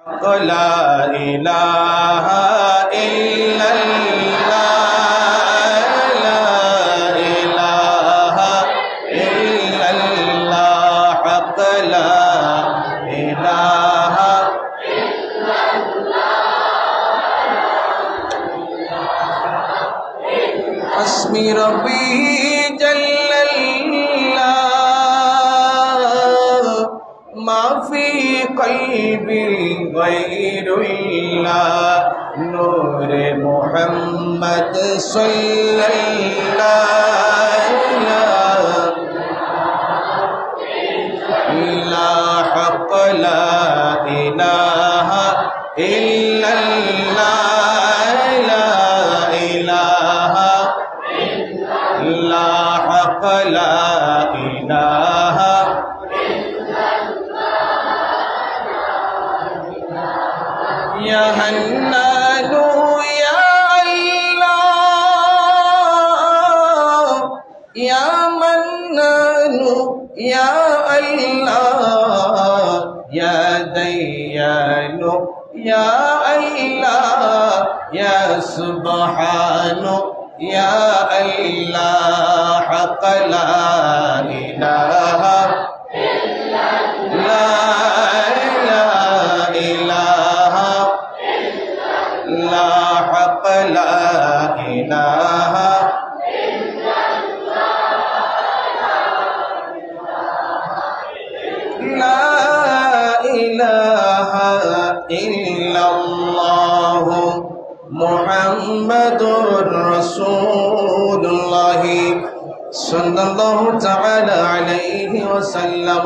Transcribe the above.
لا إله إلا الله لا إله إلا الله حق لا إله إلا الله حسبي ربي جل الله ما في قلبي غير الله نور محمد صلى الله لا حق لا إله إلا الله لا إله لا حق لا إله يا هنان يا الله يا منان يا الله يا ديان يا الله يا سبحان يا الله حق لا إله إلا الله لا حق لا إله إلا الله لا إله إلا الله محمد رسول الله صلى الله تعالى عليه وسلم